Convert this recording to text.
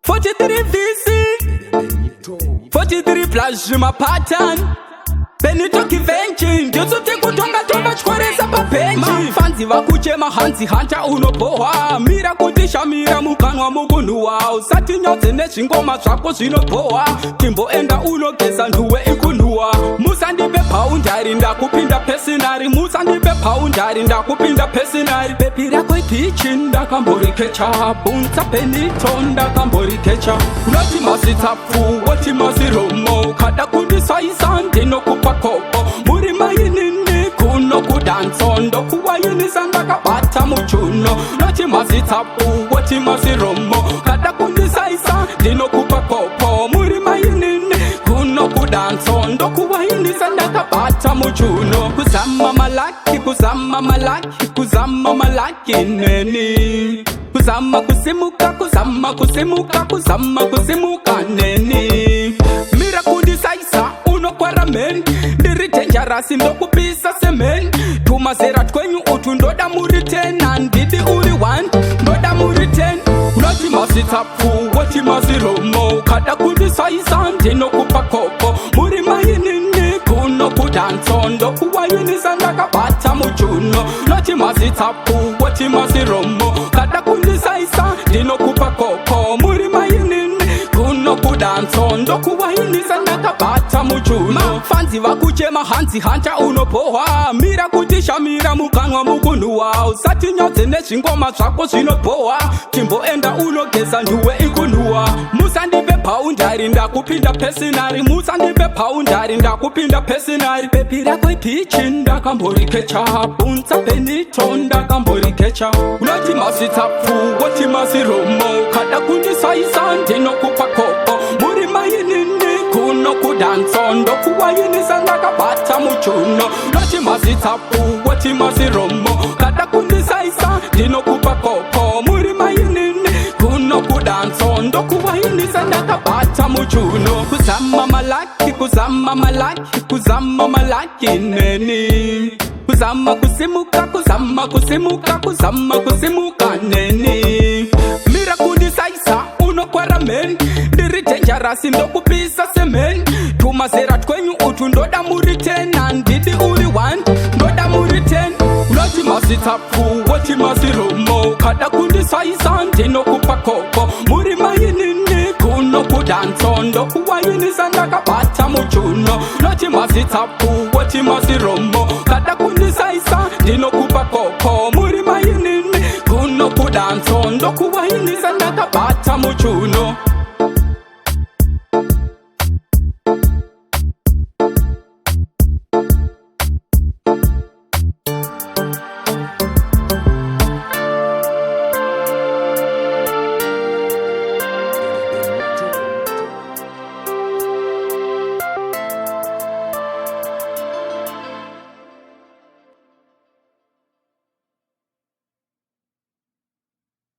43 VC 43 plus my pattern Benito kivenchi Ndiozote kutonga tonga chkwareza papenchi Mafanzi wakuchema hanzi hanja unopoha Mira kutisha mira mukanwa mugunu wao Sati nyoze neshingoma zwako zvinopoha Timbo enda unogeza nduwe ikunua Musa ndipe paundari ndakupinda pesinari Musa ndipe paundari ndakupinda pesinari Bebi rako itichi ndakamborikecha Bunza Benito ndakamborikecha Unoti masitafu, woti masiromo Kada kundisaisa ndinokupa kopo Muri mayinini kuno kudanso Ndokuwayinisa ndakabata muchuno Noti masitafu, woti masiromo Kada kundisaisa ndinokupa kopo Muri mayinini kuno kudanso Ndokuwayinisa ndakabata muchuno Kuzama malaki, kuzama malaki, kuzama malaki neni Kuzama kusimuka, kuzama kusimuka, kuzama kusimuka neni Mira kundisaisa unokwara men Ndiri dangerous ndokupisa semen Tumazera twenyu utu ndoda muri 10 Ndidi uri 1 ndoda muri 10 Unoti masitafu woti masiromo Kada kundisaisa ndinokupa kopo Muri mayinini kuno kudanso Ndokuwayinisa ndakabata muchuno Unoti masitafu woti masiromo Kada kundisaisa ndinokupa kopo Muri mayinini kuno kudanso Ndokuwayinisa ndakabata muchuno Mafanzi wakuchema hanzi hanja unopoha Mira kutisha mira mukanwa mugunu wao Sati nyoze neshingoma zwako zvinopoha Timbo enda unogeza nduwe ikunua Musa ndipe paundari ndakupinda pesinari Musa ndipe paundari ndakupinda pesinari Bebi rako itichi ndakamborikecha Bunza Benito ndakamborikecha Unoti masitafu, woti masiromo Kada kundisaisa ndinokupa kopo Muri mayinini kuno kudanso Ndokuwayinisa ndakabata muchuno Noti masitafu, woti masiromo Kada kundisaisa ndinokupa kopo Muri mayinini kuno kudanso Ndokuwayinisa ndakabata muchuno Kuzama malaki, kuzama malaki, kuzama malaki neni Kuzama kusimuka, kuzama kusimuka, kuzama kusimuka neni Mira kundisaisa unokwara men Ndiri dangerous ndokupisa semen Tumazera twenyu utu ndoda muri 10 Ndidi uri 1 ndoda muri 10 Unoti masitafu, woti masiromo Kada kundisaisa ndinokupa kopo Muri mayinini kuno kudanso Ndokuwayinisa ndakabata muchuno Unoti masitafu, woti masiromo Kada kundisaisa ndinokupa kopo Muri mayinini kuno kudanso Ndokuwayinisa ndakabata muchuno